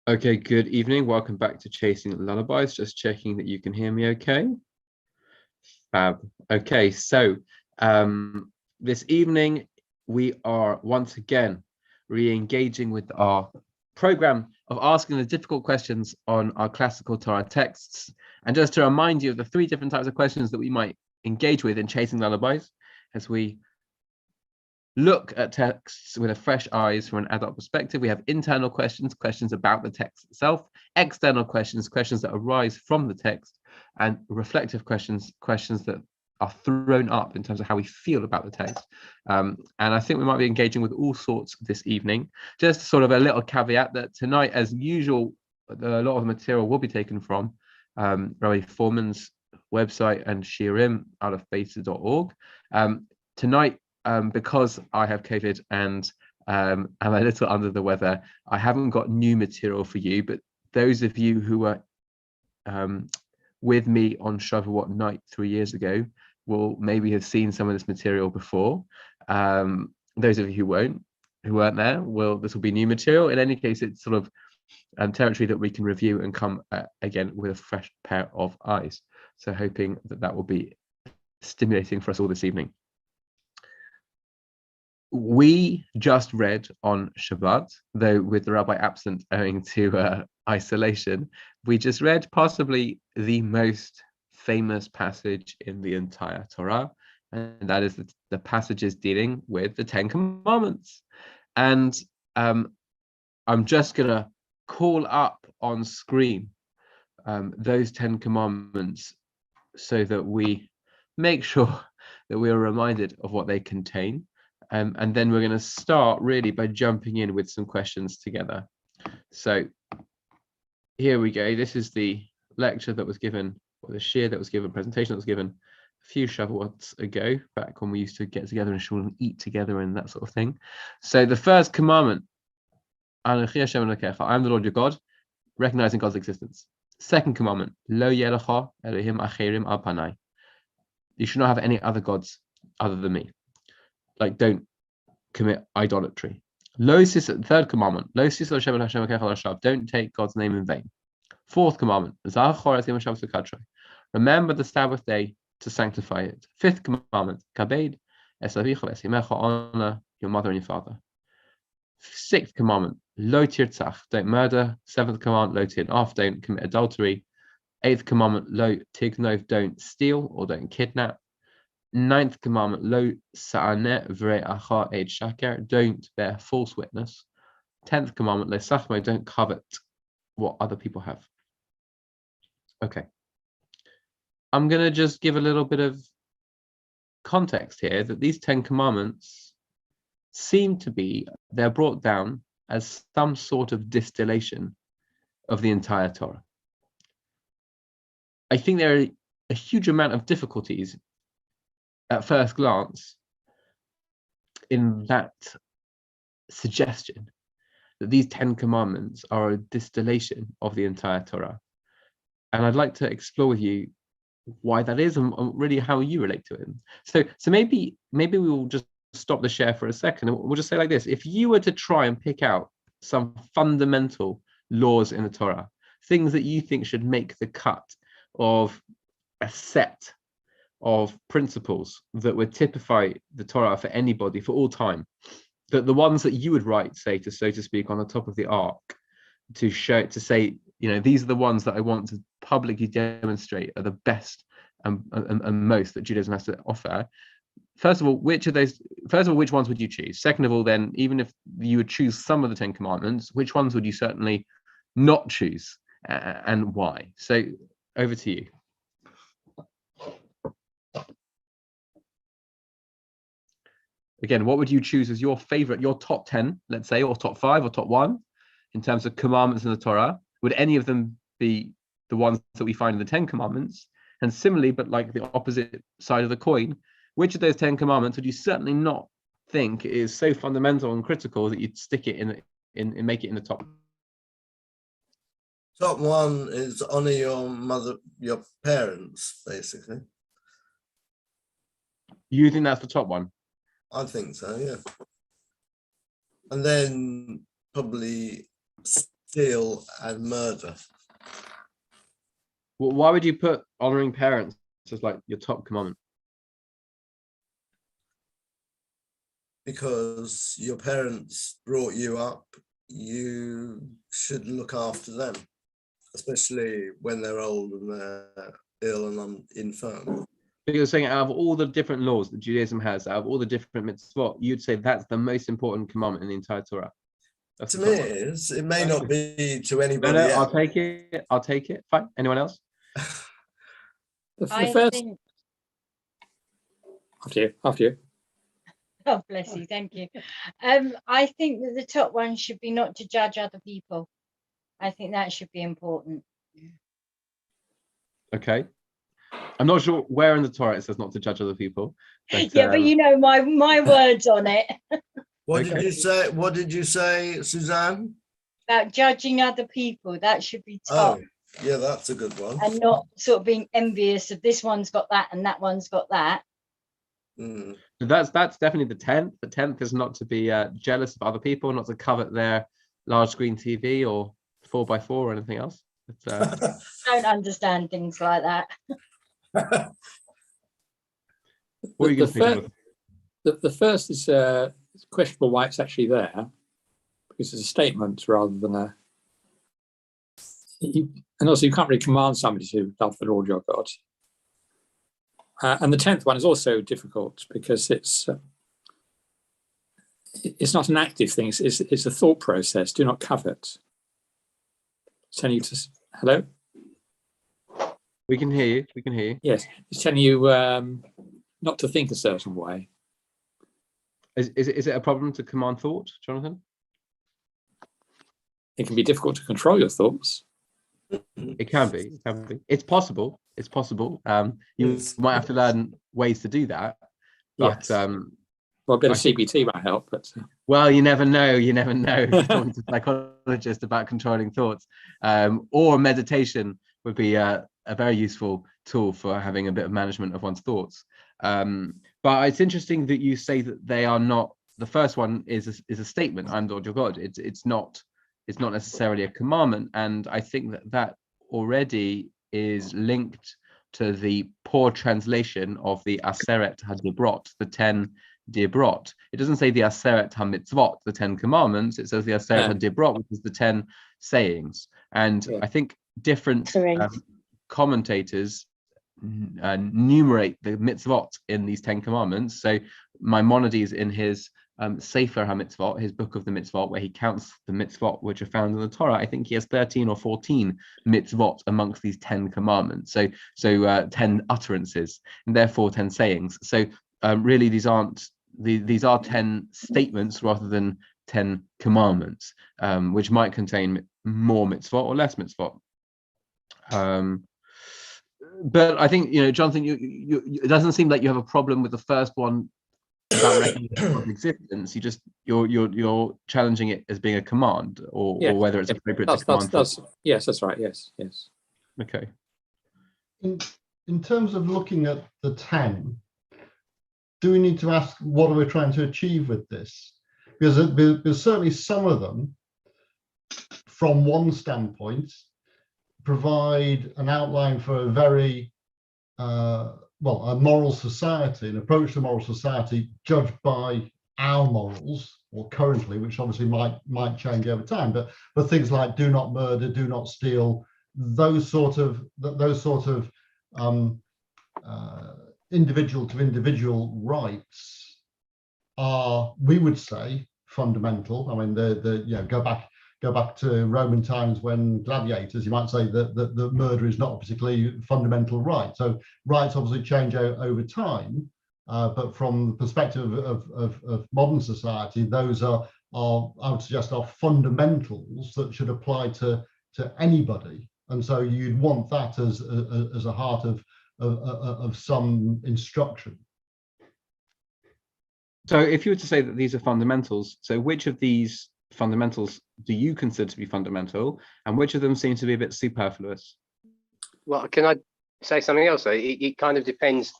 Okay, good evening. Welcome back to Chasing Lullabies. Just checking that you can hear me okay. Fab. Okay, so this evening we are once again re-engaging with our program of asking the difficult questions on our classical Torah texts. And just to remind you of the three different types of questions that we might engage with in Chasing Lullabies as we look at texts with a fresh eyes from an adult perspective. We have internal questions, questions about the text itself, external questions, questions that arise from the text, and reflective questions, questions that are thrown up in terms of how we feel about the text. And I think we might be engaging with all sorts this evening. Just sort of a little caveat that tonight, as usual, a lot of the material will be taken from Rabbi Foreman's website and Shirim out of beta.org. Tonight, because I have COVID and I'm a little under the weather, I haven't got new material for you, but those of you who were with me on Shavuot night 3 years ago will maybe have seen some of this material before. Those of you who weren't there, this will be new material. In any case, it's sort of territory that we can review and come again with a fresh pair of eyes. So hoping that will be stimulating for us all this evening. We just read on Shabbat, though with the rabbi absent owing to isolation, we just read possibly the most famous passage in the entire Torah, and that is the passages dealing with the Ten Commandments. And I'm just going to call up on screen those 10 commandments so that we make sure that we are reminded of what they contain. And then we're going to start really by jumping in with some questions together. So here we go. This is the lecture that was given, or the shir that was given, presentation that was given a few Shavuots ago, back when we used to get together in shul and eat together and that sort of thing. So the first commandment, Anochi Hashem Elokecha, I am the Lord your God, recognizing God's existence. Second commandment, Lo yelecha Elohim acherim al panai. You should not have any other gods other than me. Like, don't commit idolatry. Third commandment, don't take God's name in vain. Fourth commandment, remember the Sabbath day to sanctify it. Fifth commandment, honor your mother and your father. Sixth commandment, lo tirtzach, don't murder. Seventh commandment, lo tirnaf, don't commit adultery. Eighth commandment, lo tignov, don't steal or don't kidnap. Ninth commandment, lo sa'aneh v're'acha eid shaker, don't bear false witness. 10th commandment, lo sachmo, don't covet what other people have. Okay. I'm going to just give a little bit of context here that these 10 commandments seem to be, they're brought down as some sort of distillation of the entire Torah. I think there are a huge amount of difficulties at first glance in that suggestion that these 10 commandments are a distillation of the entire Torah. And I'd like to explore with you why that is and really how you relate to it. So maybe we will just stop the share for a second and we'll just say like this: if you were to try and pick out some fundamental laws in the Torah, things that you think should make the cut of a set of principles that would typify the Torah for anybody for all time, that the ones that you would write, say, to so to speak, on the top of the ark, to show, to say, you know, these are the ones that I want to publicly demonstrate are the best and most that Judaism has to offer. First of all, which ones would you choose? Second of all, then, even if you would choose some of the 10 commandments, which ones would you certainly not choose, and why? So over to you. Again, what would you choose as your favorite, your top 10, let's say, or top 5 or top 1 in terms of commandments in the Torah? Would any of them be the ones that we find in the 10 commandments? And similarly, but like the opposite side of the coin, which of those 10 commandments would you certainly not think is so fundamental and critical that you'd stick it in make it in the top? Top 1 is honor your mother, your parents, basically. You think that's the top one? I think so, yeah. And then probably steal, and murder. Well, why would you put honoring parents as like your top commandment? Because your parents brought you up, you should look after them, especially when they're old and they're ill and infirm. But you're saying out of all the different laws that Judaism has, out of all the different mitzvot, you'd say that's the most important commandment in the entire Torah. That's To the me, top one. it is. It may not be to anybody No, else. I'll take it. I'll take it. Fine. Anyone else? The I first, think, after you. oh, bless you, thank you. I think that the top one should be not to judge other people. I think that should be important. Okay. I'm not sure where in the Torah it says not to judge other people. But, Yeah, but you know my words on it What Okay. did you say? What did you say, Suzanne? about judging other people. That should be top, Oh, yeah, that's a good one. and not sort of being envious of this one's got that and that one's got that. Mm. that's definitely the 10th. The 10th is not to be jealous of other people, not to covet their large screen TV or 4x4 or anything else. But, Don't understand things like that. what are you going to say? The first is questionable why it's actually there, because it's a statement rather than a. And also, you can't really command somebody to love the Lord your God. And the 10th one is also difficult because it's not an active thing. It's a thought process. Do not covet. It's telling you to. Hello. We can hear you. We can hear you. Yes, it's telling you not to think a certain way. Is it a problem to command thought, Jonathan? It can be difficult to control your thoughts. It can be. It can be. It's possible. It's possible. You Yes. might have to learn ways to do that. But Yes. Well, a bit of I think- CBT might help, but well, you never know. You never know. Talking to a psychologist about controlling thoughts, or meditation would be a very useful tool for having a bit of management of one's thoughts. But it's interesting that you say that they are not. The first one is a statement. I'm the Lord your God. It's not necessarily a commandment, and I think that already is linked to the poor translation of the Aseret HaDibrot, the 10 Dibrot. It doesn't say the Aseret HaMitzvot, the 10 commandments. It says the Aseret HaDibrot, which is the 10 sayings. And I think different commentators numerate the mitzvot in these 10 commandments. So Maimonides, in his Sefer HaMitzvot, his book of the mitzvot, where he counts the mitzvot which are found in the Torah, I think he has 13 or 14 mitzvot amongst these 10 commandments. So 10 utterances, and therefore 10 sayings. So really, these are 10 statements rather than 10 commandments, which might contain more mitzvot or less mitzvot. But I think, Jonathan, it doesn't seem like you have a problem with the first one about recognition of existence. You're challenging it as being a command, or whether it's appropriate to command. Yes, that's right. Yes. Okay. In terms of looking at the 10, do we need to ask what are we trying to achieve with this? Because there's certainly some of them, from one standpoint, provide an outline for a very a moral society, an approach to moral society judged by our morals, or currently, which obviously might change over time, but things like do not murder, do not steal, those sort of individual to individual rights are, we would say, fundamental. I mean, go back to Roman times when gladiators, you might say that the murder is not a particularly fundamental right. So rights obviously change over time, but from the perspective of modern society, those are I would suggest are fundamentals that should apply to anybody. And so you'd want that as a heart of some instruction. So if you were to say that these are fundamentals, so which of these fundamentals do you consider to be fundamental, and which of them seem to be a bit superfluous? Well, can I say something else? It kind of depends,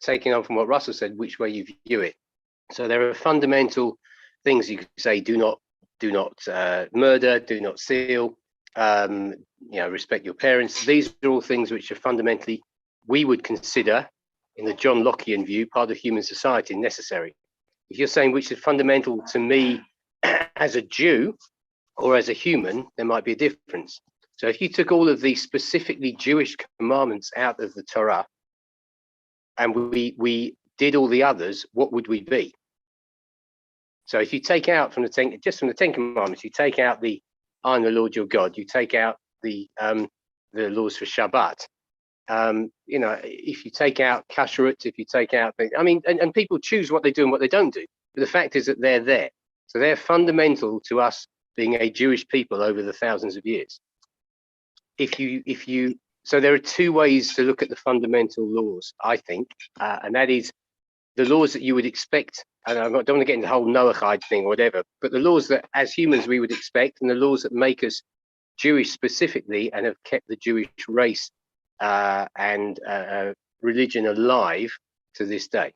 taking on from what Russell said, which way you view it. So there are fundamental things you could say: do not do not murder, do not steal, respect your parents. These are all things which are fundamentally, we would consider, in the John Lockean view, part of human society, necessary. If you're saying which is fundamental to me as a Jew or as a human, there might be a difference. So if you took all of these specifically Jewish commandments out of the Torah and we did all the others, what would we be? So if you take out from the Ten Commandments, you take out the "I am the Lord your God," you take out the laws for Shabbat. If you take out kashrut, if you take out things, and people choose what they do and what they don't do. But the fact is that they're there, so they're fundamental to us being a Jewish people over the thousands of years. So there are two ways to look at the fundamental laws, I think, and that is the laws that you would expect. And I don't want to get into the whole Noahide thing or whatever, but the laws that as humans we would expect, and the laws that make us Jewish specifically and have kept the Jewish race and religion alive to this day.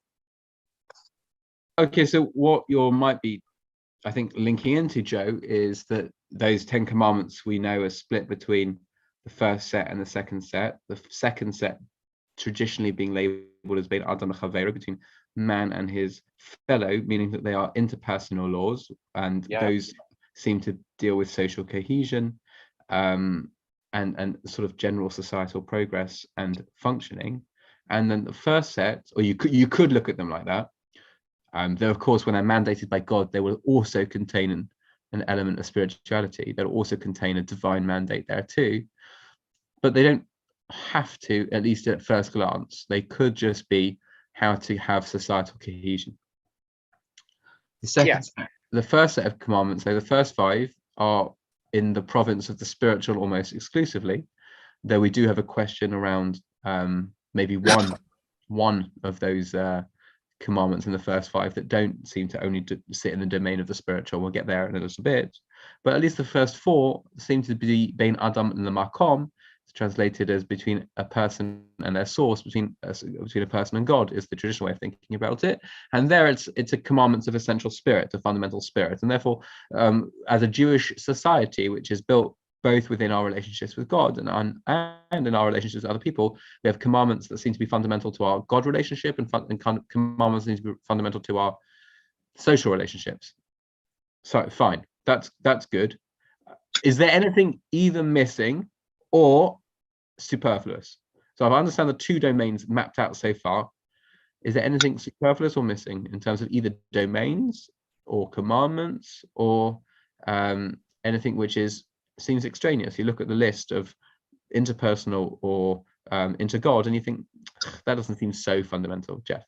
Okay, so what you might be, I think, linking into, Joe, is that those 10 commandments we know are split between the first set and the second set. The second set traditionally being labeled as being Adam Chavero, between man and his fellow, meaning that they are interpersonal laws, and those seem to deal with social cohesion and sort of general societal progress and functioning. And then the first set, or you could look at them like that. Though of course, when they're mandated by God, they will also contain an element of spirituality. They'll also contain a divine mandate there too, but they don't have to, at least at first glance. They could just be how to have societal cohesion. The first set of commandments, though, the first 5 are in the province of the spiritual almost exclusively, though we do have a question around maybe one of those commandments in the first 5 that don't seem to only sit in the domain of the spiritual. We'll get there in a little bit, but at least the first 4 seem to be Bein Adam and the Makom. It's translated as between a person and their source, between a person and God, is the traditional way of thinking about it. And there it's a commandments of essential spirit, a fundamental spirit, and therefore as a Jewish society which is built both within our relationships with God and in our relationships with other people, we have commandments that seem to be fundamental to our God relationship, and commandments that seem to be fundamental to our social relationships. So fine, that's good. Is there anything either missing or superfluous? So I understand the 2 domains mapped out so far. Is there anything superfluous or missing in terms of either domains or commandments or anything which seems extraneous? You look at the list of interpersonal or intergod and you think that doesn't seem so fundamental. Jeff,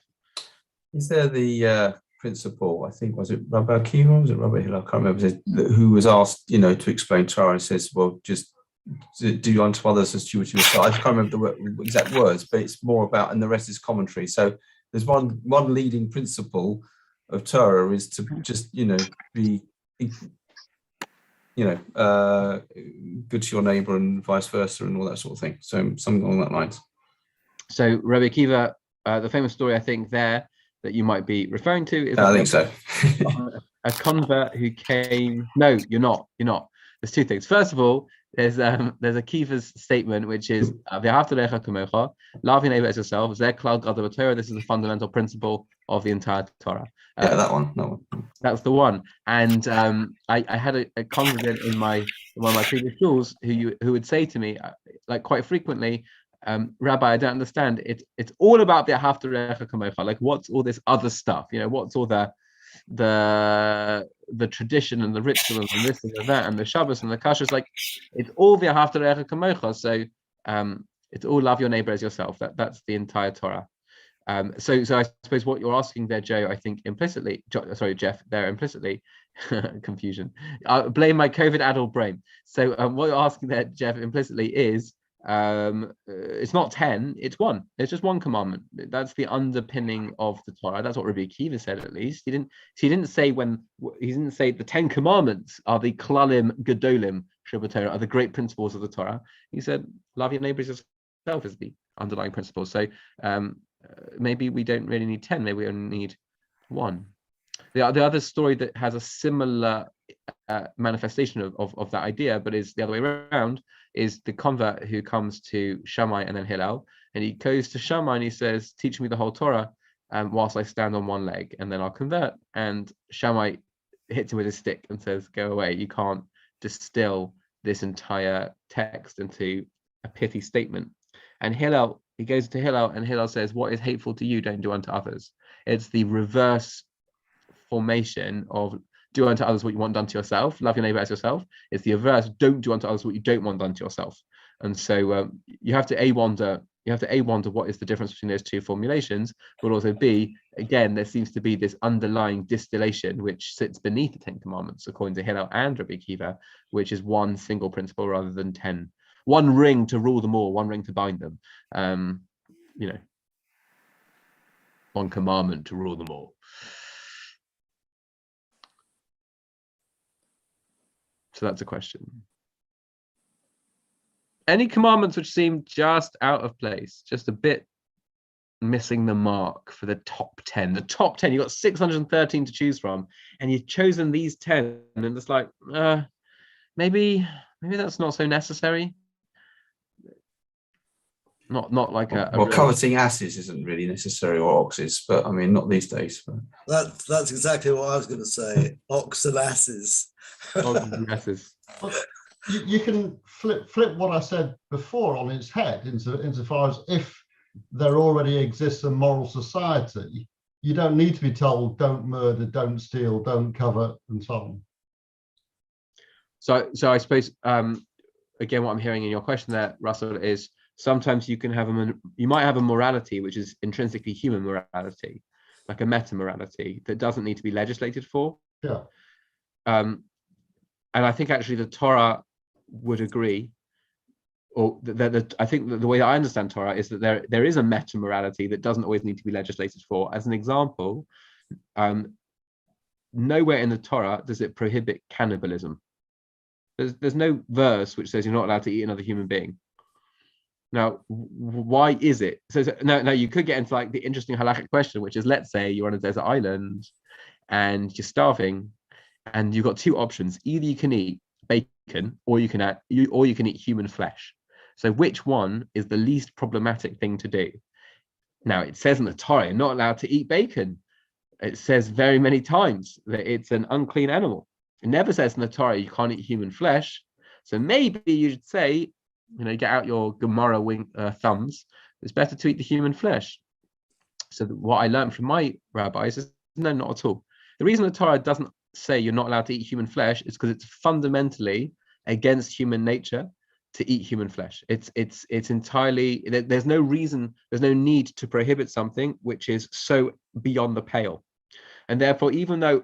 is there the principle, I think, was it Rabbi Akiva, was it Rabbi Hillel, I can't remember, who was asked to explain Torah, and says, well, just do unto others as you would to yourself. I can't remember the exact words, but it's more about, and the rest is commentary. So there's one leading principle of Torah is to just be good to your neighbor and vice versa and all that sort of thing. So something along that lines. So Rabbi Akiva, the famous story I think there that you might be referring to is I think so. a convert who came. No, you're not. There's 2 things. First of all, there's Akiva's statement, which is love your neighbor as yourself. This is a fundamental principle of the entire Torah. That one. That's the one. And I had a congregant in one of my previous schools who would say to me, like quite frequently, Rabbi, I don't understand. It's all about the Haftarecha Kamocha. Like, what's all this other stuff? What's all the tradition and the ritual and this and that and the Shabbos and the Kashrus? Like, it's all the Haftarecha Kamocha. So it's all love your neighbor as yourself. That's the entire Torah. So I suppose what you're asking there, Joe, I think implicitly, Jeff, there implicitly, confusion. Blame my COVID-addled brain. So what you're asking there, Jeff, implicitly is it's not 10, it's 1. It's just 1 commandment. That's the underpinning of the Torah. That's what Rabbi Akiva said, at least. He didn't say the 10 commandments are the klalim gedolim Shabbat Torah, are the great principles of the Torah. He said love your neighbors yourself is the underlying principle. So maybe we don't really need 10, maybe we only need 1. The other story that has a similar manifestation of that idea, but is the other way around, is the convert who comes to Shammai and then Hillel, and he goes to Shammai and he says, teach me the whole Torah whilst I stand on one leg, and then I'll convert. And Shammai hits him with his stick and says, go away, you can't distill this entire text into a pithy statement. And Hillel, he goes to Hillel and Hillel says, what is hateful to you, don't do unto others. It's the reverse formation of do unto others what you want done to yourself, love your neighbor as yourself. It's the averse, don't do unto others what you don't want done to yourself. And so you have to wonder what is the difference between those two formulations, but also B, again, there seems to be this underlying distillation which sits beneath the 10 Commandments, according to Hillel and Rabbi Akiva, which is one single principle rather than 10. One ring to rule them all, one ring to bind them. One commandment to rule them all. So that's a question. Any commandments which seem just out of place, just a bit missing the mark for the top 10? The top 10, you've got 613 to choose from, and you've chosen these 10, and it's like, maybe that's not so necessary. Not like a well, real... coveting asses isn't really necessary, or oxes, but I mean, not these days. But... That's exactly what I was going to say. Ox and asses. Asses. You can flip what I said before on its head insofar as if there already exists a moral society, you don't need to be told don't murder, don't steal, don't covet, and so on. So I suppose again, what I'm hearing in your question there, Russell, is sometimes you can have you might have a morality which is intrinsically human morality, like a meta morality that doesn't need to be legislated for. Yeah. And I think actually the Torah would agree, or I think that the way that I understand Torah is that there is a meta morality that doesn't always need to be legislated for. As an example, nowhere in the Torah does it prohibit cannibalism. There's no verse which says you're not allowed to eat another human being. Now, why is it? So now you could get into like the interesting halakhic question, which is, let's say you're on a desert island and you're starving, and you've got two options: either you can eat bacon, or you can eat human flesh. So which one is the least problematic thing to do? Now, it says in the Torah you're not allowed to eat bacon. It says very many times that it's an unclean animal. It never says in the Torah you can't eat human flesh. So maybe you should say, get out your Gemara thumbs. It's better to eat the human flesh. So what I learned from my rabbis is no, not at all. The reason the Torah doesn't say you're not allowed to eat human flesh is because it's fundamentally against human nature to eat human flesh. It's entirely, there's no reason, there's no need to prohibit something which is so beyond the pale. And therefore, even though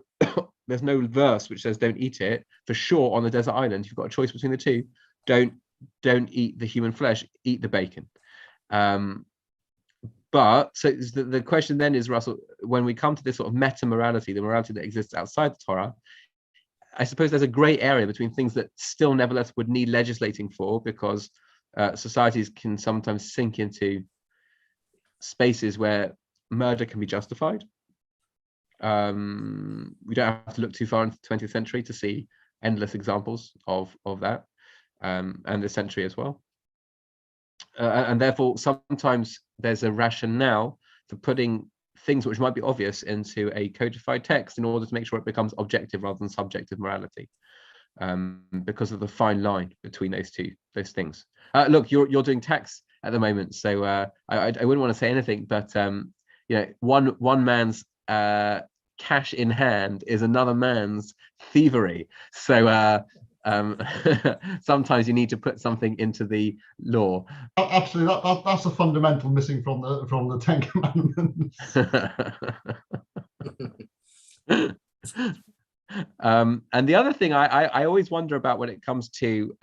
there's no verse which says don't eat it, for sure on the desert island, you've got a choice between the two. Don't eat the human flesh, eat the bacon. But so the question then is, Russell, when we come to this sort of meta morality, the morality that exists outside the Torah, I suppose there's a gray area between things that still nevertheless would need legislating for, because societies can sometimes sink into spaces where murder can be justified. We don't have to look too far into the 20th century to see endless examples of that, and this century as well. And therefore, sometimes there's a rationale for putting things which might be obvious into a codified text in order to make sure it becomes objective rather than subjective morality, because of the fine line between those things. Look, you're doing tax at the moment, so I wouldn't want to say anything, but one man's cash in hand is another man's thievery. So sometimes you need to put something into the law. Absolutely, that's a fundamental missing from the 10 Commandments. And the other thing I always wonder about when it comes to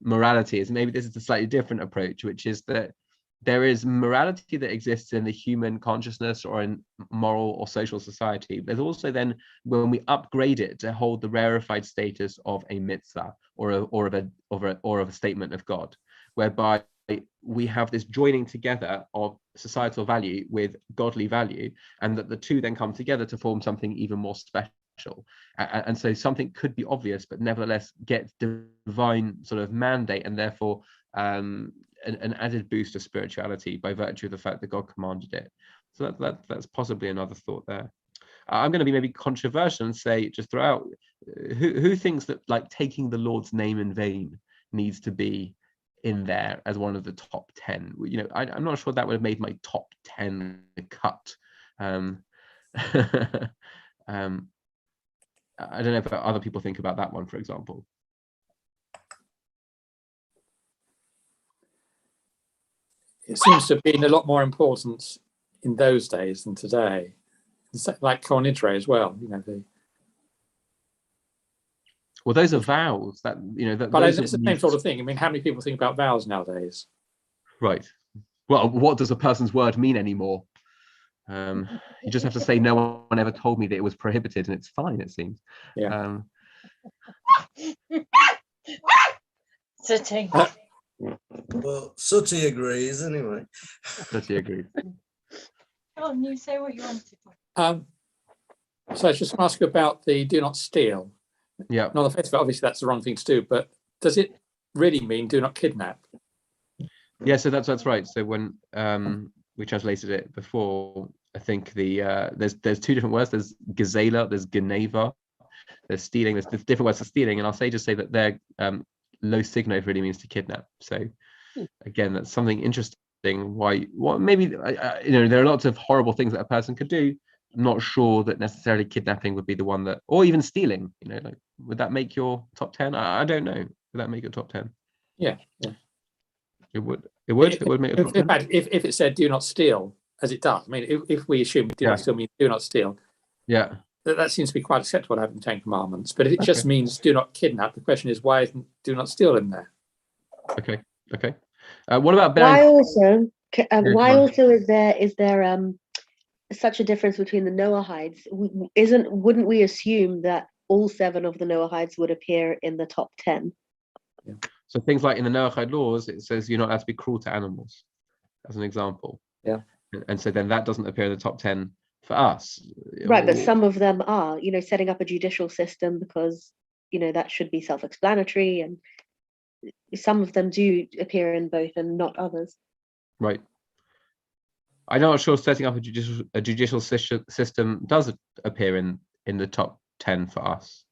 morality is, maybe this is a slightly different approach, which is that there is morality that exists in the human consciousness or in moral or social society. There's also then, when we upgrade it to hold the rarefied status of a mitzvah or of a statement of God, whereby we have this joining together of societal value with godly value, and that the two then come together to form something even more special. And so something could be obvious, but nevertheless get divine sort of mandate, and therefore an added boost of spirituality by virtue of the fact that God commanded it. So that's possibly another thought there. I'm going to be maybe controversial and say, just throw out, who thinks that like taking the Lord's name in vain needs to be in there as one of the top 10? You know, I'm not sure that would have made my top 10 cut. I don't know if other people think about that one, for example. It seems to have been a lot more important in those days than today. It's like Con Yitro as well, you know. Well, those are vows that, you know, that. But it's the same sort of thing. I mean, how many people think about vows nowadays? Right. Well, what does a person's word mean anymore? You just have to say, no one ever told me that it was prohibited, and it's fine, it seems. Yeah. Sitting. Well, Sooty agrees anyway. Does he agree? Oh, you say what you wanted. So I just want to ask you about the do not steal. Yeah. On the face of it, obviously that's the wrong thing to do, but does it really mean do not kidnap? Yeah, so that's right. So when we translated it before, I think there's two different words. There's gazela, there's geneva, there's stealing. There's different words for stealing, and I'll just say that they're lo signo really means to kidnap. So again, that's something interesting. Maybe you know, there are lots of horrible things that a person could do. I'm not sure that necessarily kidnapping would be the one that, or even stealing. You know, like, would that make your top 10? I don't know. Would that make your top 10? Yeah. It would. It would make your top 10. If it said do not steal, as it does. I mean, if we assume do not steal means do not steal. Yeah. That seems to be quite acceptable to have in the Ten Commandments. But if it just means do not kidnap, the question is why isn't do not steal in there? Okay. What about why also is there such a difference between the Noahides? Wouldn't we assume that all 7 of the Noahides would appear in the top 10? Yeah. So things like in the Noahide laws, it says you're not allowed to be cruel to animals, as an example. Yeah. And so then that doesn't appear in the top 10 for us. Right, but some of them are, you know, setting up a judicial system because, you know, that should be self-explanatory, and some of them do appear in both and not others. Right. I'm not sure setting up a judicial system does appear in the top 10 for us.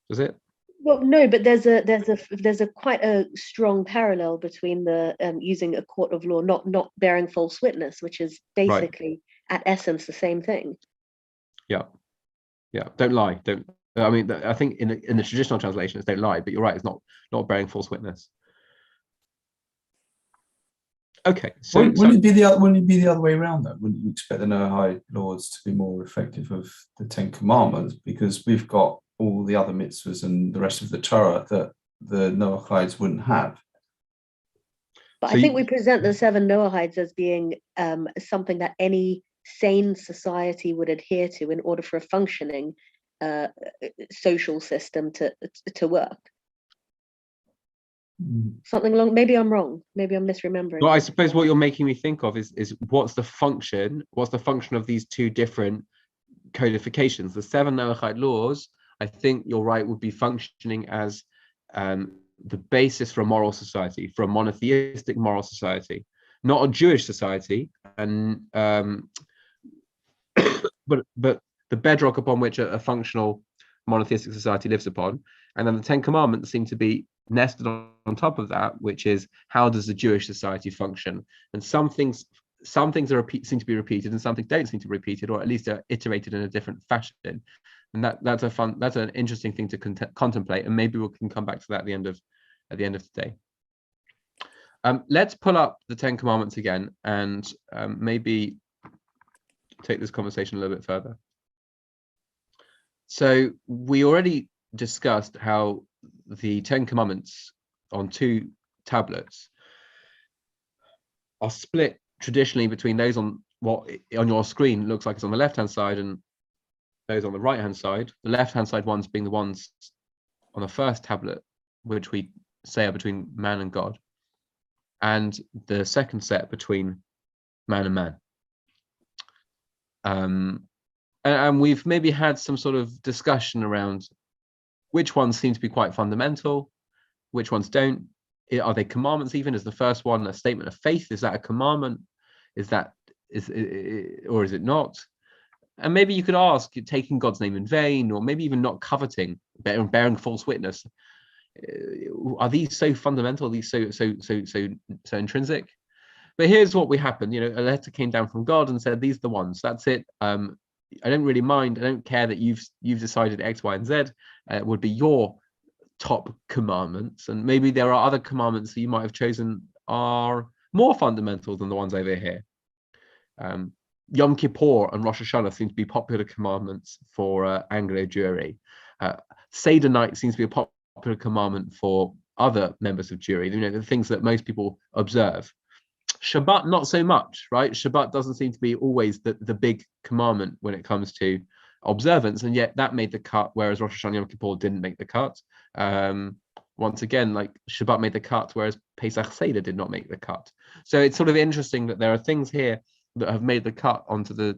Does it? Well, no, but there's a quite a strong parallel between the using a court of law, not bearing false witness, which is basically at essence the same thing. Yeah. Don't lie. Don't. I mean, I think in the traditional translation it's don't lie, but you're right. It's not bearing false witness. Okay. So wouldn't it be the other way around though? Wouldn't you expect the Noahide laws to be more reflective of the 10 Commandments, because we've got all the other mitzvahs and the rest of the Torah that the Noahides wouldn't have? But I think we present the 7 Noahides as being something that any sane society would adhere to in order for a functioning social system to work. Something along. Maybe I'm wrong. Maybe I'm misremembering. Well, I suppose what you're making me think of is what's the function of these two different codifications? The 7 Noahide laws, I think you're right, would be functioning as the basis for a moral society, for a monotheistic moral society, not a Jewish society, and but the bedrock upon which a functional monotheistic society lives upon. And then the 10 Commandments seem to be nested on top of that, which is how does the Jewish society function? And some things seem to be repeated, and some things don't seem to be repeated, or at least are iterated in a different fashion. And that's an interesting thing to contemplate, and maybe we can come back to that at the end of today. Let's pull up the 10 Commandments again, and maybe take this conversation a little bit further. So we already discussed how the 10 Commandments on 2 tablets are split traditionally between those on what on your screen looks like it's on the left hand side and those on the right hand side. The left hand side ones being the ones on the first tablet, which we say are between man and God, and the second set between man and man. and we've maybe had some sort of discussion around which ones seem to be quite fundamental, which ones don't. Are they commandments even? Is the first one a statement of faith? Is that a commandment? Is that or is it not? And maybe you could ask, taking God's name in vain, or maybe even not coveting, bearing false witness. Are these so fundamental? Are these so intrinsic? But here's what we happened. You know, a letter came down from God and said, these are the ones. That's it. I don't really mind. I don't care that you've decided X, Y, and Z would be your top commandments. And maybe there are other commandments that you might have chosen are more fundamental than the ones over here. Yom Kippur and Rosh Hashanah seem to be popular commandments for Anglo Jewry. Seder night seems to be a popular commandment for other members of Jewry. You know, the things that most people observe. Shabbat, not so much, right? Shabbat doesn't seem to be always the big commandment when it comes to observance, and yet that made the cut, whereas Rosh Hashanah Yom Kippur didn't make the cut. Once again, like Shabbat made the cut, whereas Pesach Seder did not make the cut. So it's sort of interesting that there are things here that have made the cut onto the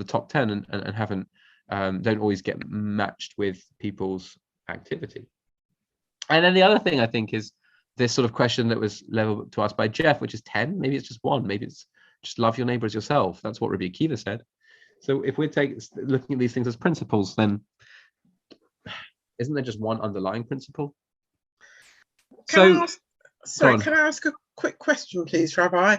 top 10 and haven't don't always get matched with people's activity. And then the other thing I think is this sort of question that was leveled to us by Jeff, which is 10. Maybe it's just one. Maybe it's just love your neighbor as yourself. That's what Rabbi Akiva said. So if we're looking at these things as principles, then isn't there just one underlying principle? Can I ask a quick question, please, Rabbi?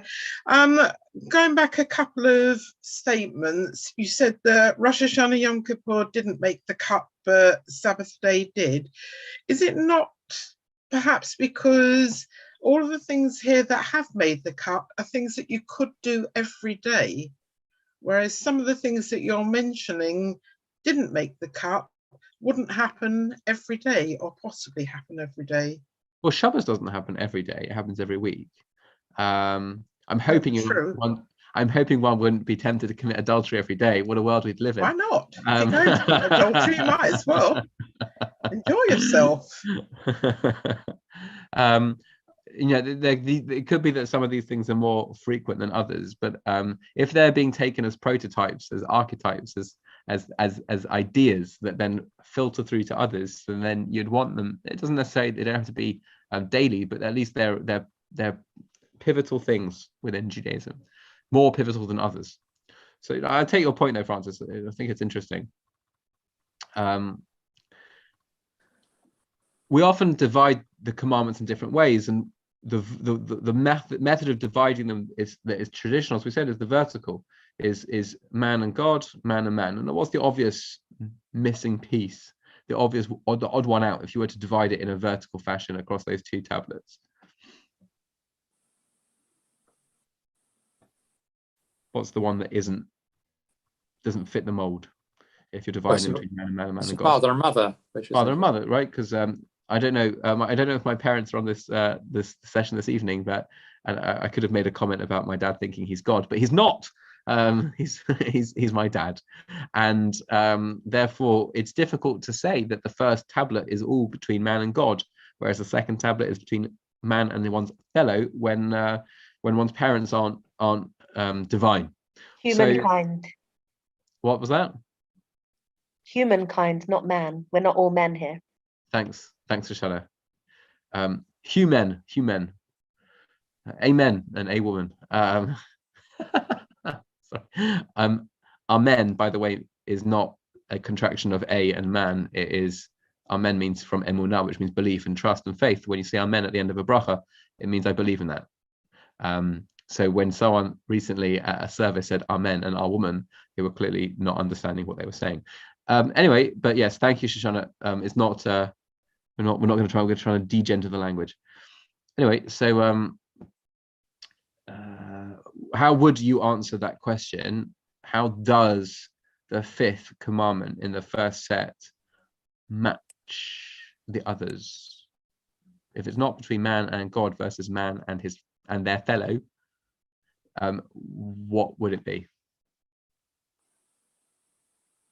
Going back a couple of statements, you said that Rosh Hashanah Yom Kippur didn't make the cut, but Sabbath day did. Is it not perhaps because all of the things here that have made the cut are things that you could do every day, whereas some of the things that you're mentioning didn't make the cut, wouldn't happen every day or possibly happen every day? Well, Shabbos doesn't happen every day; it happens every week. I'm hoping one wouldn't be tempted to commit adultery every day. What a world we'd live in! Why not? If you're going to commit adultery, you might as well enjoy yourself. You know, it could be that some of these things are more frequent than others, but if they're being taken as prototypes, as archetypes, as ideas that then filter through to others, and then you'd want them. It doesn't necessarily, they don't have to be daily, but at least they're pivotal things within Judaism, more pivotal than others. So I take your point though, Francis. I think it's interesting. We often divide the commandments in different ways, and the method of dividing them is traditional, as we said, is the vertical, is man and God, man and man. And what's the obvious missing piece, the obvious or the odd one out if you were to divide it in a vertical fashion across those two tablets? What's the one that doesn't fit the mold if you're dividing between man and man and man and God? Father and mother. Father and mother, right? Because I don't know if my parents are on this session this evening, but I could have made a comment about my dad thinking he's God, but he's not. He's my dad, and therefore it's difficult to say that the first tablet is all between man and God, whereas the second tablet is between man and one's fellow when one's parents aren't divine. Humankind. So, what was that? Humankind, not man. We're not all men here. Thanks, Shoshana. Human. Amen and a woman. Sorry. Amen, by the way, is not a contraction of a and man. It is, amen means from emunah, which means belief and trust and faith. When you say amen at the end of a bracha, it means I believe in that. So when someone recently at a service said amen and our woman, they were clearly not understanding what they were saying. Anyway, but yes, thank you, Shoshana. It's not we're not going to try. We're going to try to degender the language. Anyway, so how would you answer that question? How does the fifth commandment in the first set match the others? If it's not between man and God versus man and their fellow, what would it be?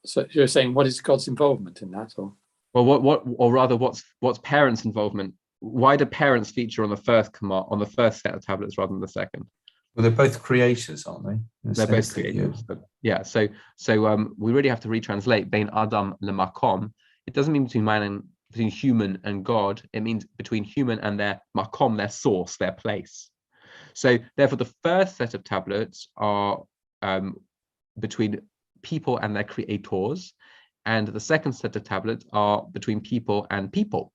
So you're saying, what is God's involvement in that, or? Well, or rather, what's parents' involvement? Why do parents feature on the first set of tablets rather than the second? Well, they're both creators, aren't they? They're both creators. Yeah, so we really have to retranslate Bein Adam leMakom. It doesn't mean between human and God. It means between human and their makom, their source, their place. So therefore, the first set of tablets are between people and their creators, and the second set of tablets are between people and people,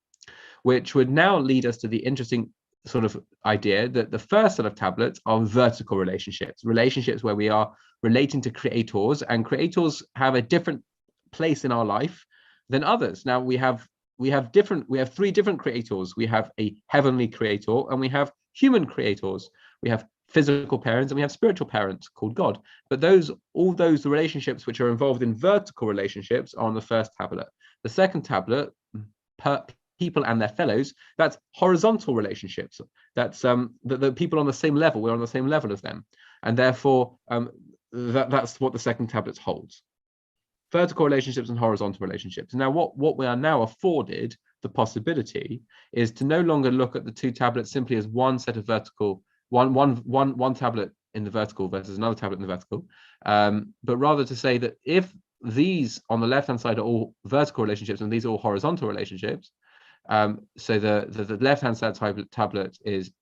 which would now lead us to the interesting sort of idea that the first set of tablets are vertical relationships where we are relating to creators, and creators have a different place in our life than others. Now we have three different creators. We have a heavenly creator, and we have human creators. We have physical parents, and we have spiritual parents called God. But all those relationships which are involved in vertical relationships are on the first tablet. The second tablet, people and their fellows, that's horizontal relationships. That's the people on the same level. We're on the same level as them, and therefore that's what the second tablet holds. Vertical relationships and horizontal relationships. Now, what we are now afforded the possibility is to no longer look at the two tablets simply as one set of vertical, one tablet in the vertical versus another tablet in the vertical, but rather to say that if these on the left hand side are all vertical relationships and these are all horizontal relationships, so the left hand side tablet is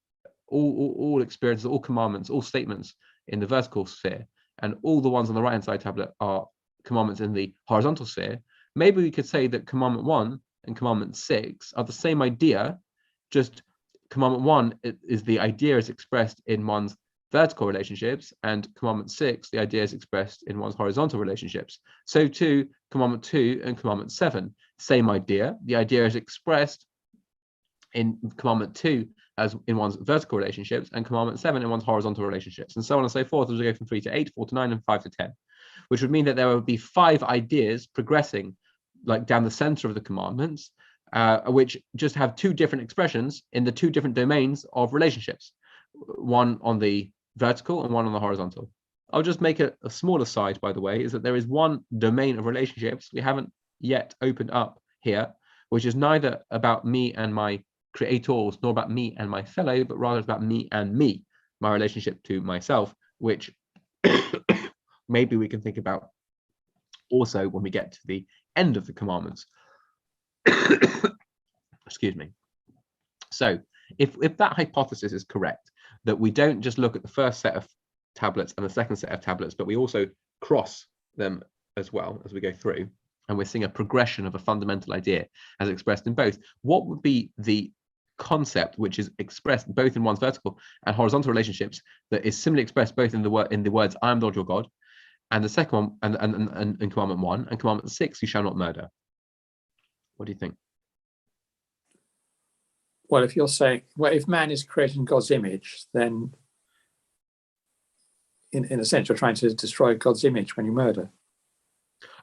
all experiences, all commandments, all statements in the vertical sphere, and all the ones on the right hand side tablet are commandments in the horizontal sphere. Maybe we could say that commandment 1 and commandment 6 are the same idea, just commandment 1 is the idea is expressed in one's vertical relationships, and commandment 6, the idea is expressed in one's horizontal relationships. So too, commandment 2 and commandment 7, same idea. The idea is expressed in commandment 2 as in one's vertical relationships, and commandment 7 in one's horizontal relationships, and so on and so forth as we go from 3 to 8, 4 to 9, and 5 to 10, which would mean that there would be 5 ideas progressing like down the center of the commandments, which just have 2 different expressions in the 2 different domains of relationships, one on the vertical and one on the horizontal. I'll just make a small aside, by the way, is that there is one domain of relationships we haven't yet opened up here, which is neither about me and my creators nor about me and my fellow, but rather about me and me, my relationship to myself, which maybe we can think about also when we get to the end of the commandments. Excuse me. So if that hypothesis is correct, that we don't just look at the first set of tablets and the second set of tablets, but we also cross them as well as we go through, and we're seeing a progression of a fundamental idea as expressed in both, what would be the concept which is expressed both in one's vertical and horizontal relationships that is similarly expressed both in the words I am Lord your God, and the second one and commandment 1 and commandment 6, you shall not murder? What do you think? Well, if you're saying, well, if man is created in God's image, then in a sense you're trying to destroy God's image when you murder.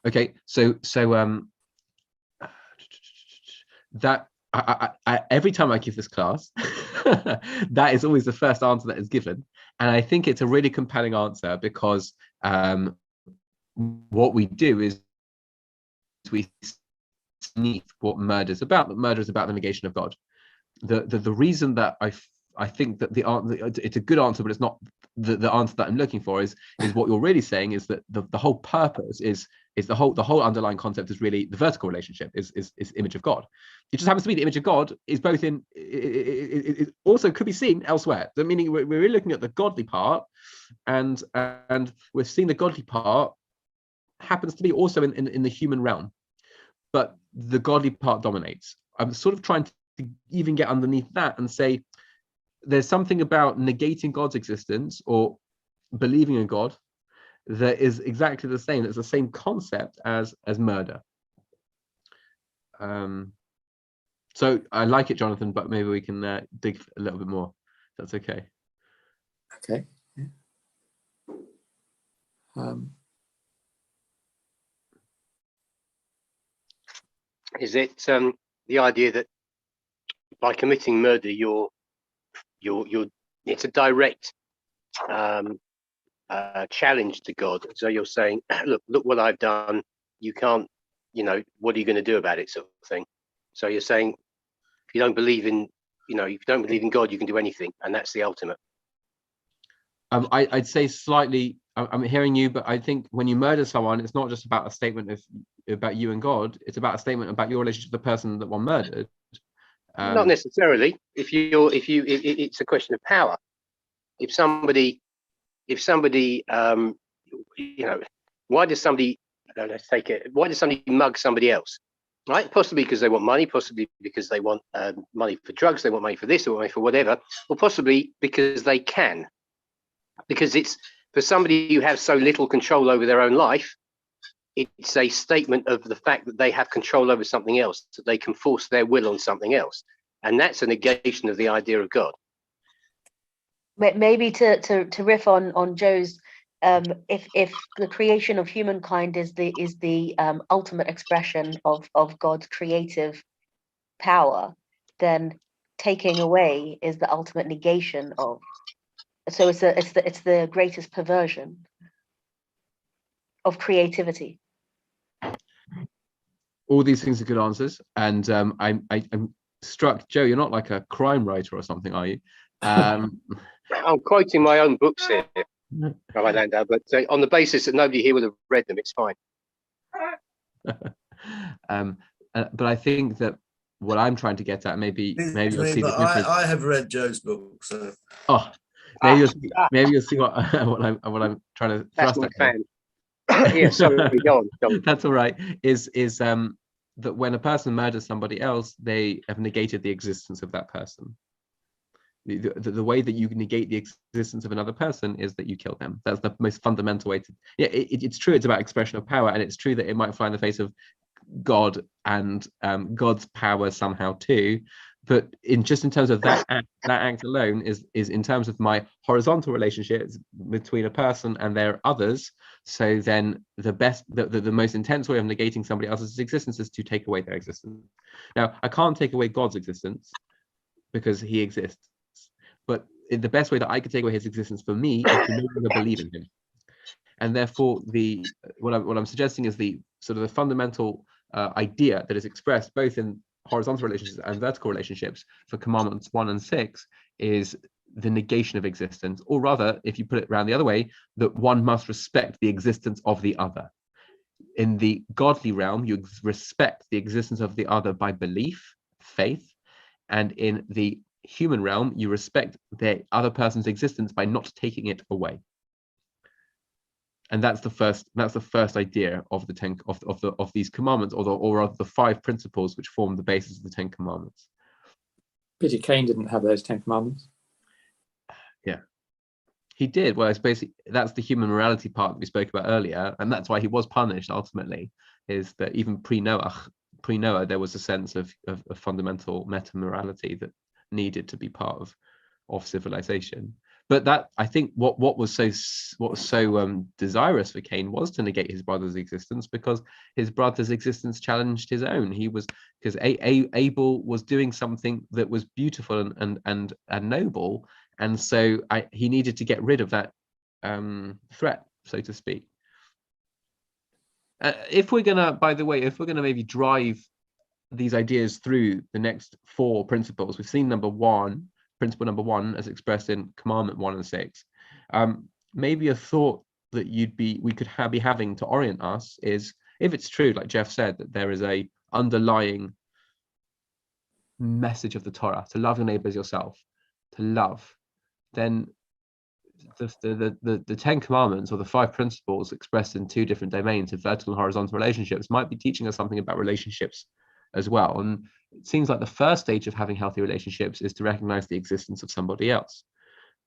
Okay, so that every time I give this class, that is always the first answer that is given, and I think it's a really compelling answer because what we do is we sneak what murder is about. That murder is about the negation of God. The reason that I think that it's a good answer, but it's not the answer that I'm looking for, is what you're really saying is that the whole purpose is the whole underlying concept is really the vertical relationship is image of God. It just happens to be the image of God is both in it also could be seen elsewhere. So meaning we're really looking at the godly part, and we're seeing the godly part happens to be also in the human realm, but the godly part dominates. I'm sort of trying to even get underneath that and say there's something about negating God's existence or believing in God that is exactly the same. It's the same concept as murder. So I like it, Jonathan, but maybe we can dig a little bit more. That's okay. Okay. Yeah. Is it the idea that by committing murder, it's a direct challenge to God? So you're saying, look what I've done. You can't, what are you going to do about it, sort of thing. So you're saying, if you don't believe in, if you don't believe in God, you can do anything, and that's the ultimate. I'd say slightly I'm hearing you, but I think when you murder someone, it's not just about a statement about you and God. It's about a statement about your relationship to the person that one murdered. Not necessarily. It's a question of power. If somebody, why does somebody, why does somebody mug somebody else? Right? Possibly because they want money, possibly because they want money for drugs, they want money for this, they want money for whatever, or possibly because they can. Because it's for somebody who has so little control over their own life, it's a statement of the fact that they have control over something else, that they can force their will on something else. And that's a negation of the idea of God. Maybe to riff on Joe's, if the creation of humankind is the ultimate expression of God's creative power, then taking away is the ultimate negation of. So it's the greatest perversion of creativity. All these things are good answers, and I'm struck, Joe. You're not like a crime writer or something, are you? I'm quoting my own books here, Rolando, but on the basis that nobody here would have read them, it's fine. But I think that what I'm trying to get at, maybe you'll see the difference. I have read Joe's book, so. Oh, maybe you'll see what I'm trying to That's thrust my at. fan. Yeah, sorry, go on. That's all right. Is that when a person murders somebody else, they have negated the existence of that person. The way that you negate the existence of another person is that you kill them. That's the most fundamental way to. Yeah, it's true. It's about expression of power, and it's true that it might fly in the face of God and God's power somehow too. But in terms of that act alone is in terms of my horizontal relationships between a person and their others. So then the most intense way of negating somebody else's existence is to take away their existence. Now, I can't take away God's existence because he exists. But the best way that I could take away his existence for me is to no longer believe in him. And therefore, what I'm suggesting is the sort of the fundamental idea that is expressed both in horizontal relationships and vertical relationships for commandments 1 and 6 is the negation of existence, or rather, if you put it around the other way, that one must respect the existence of the other. In the godly realm, you respect the existence of the other by belief, faith, and in the human realm, you respect the other person's existence by not taking it away. And that's the first idea of the of these commandments, or of the 5 principles which form the basis of the 10 commandments. Peter Cain didn't have those 10 commandments. Yeah, he did. Well, it's basically that's the human morality part that we spoke about earlier, and that's why he was punished ultimately. Is that even pre-Noah, there was a sense of fundamental meta-morality that needed to be part of civilization. But that, I think, what was so desirous for Cain was to negate his brother's existence, because his brother's existence challenged his own. Because Abel was doing something that was beautiful and noble, and so he needed to get rid of that threat, so to speak. If we're gonna maybe drive these ideas through the next 4 principles, we've seen principle number 1 as expressed in commandment 1 and 6. Maybe a thought that we could be having to orient us is, if it's true, like Jeff said, that there is a underlying message of the Torah to love your neighbor as yourself, to love, then the 10 commandments, or the 5 principles expressed in 2 different domains of vertical and horizontal relationships, might be teaching us something about relationships as well. And it seems like the first stage of having healthy relationships is to recognize the existence of somebody else,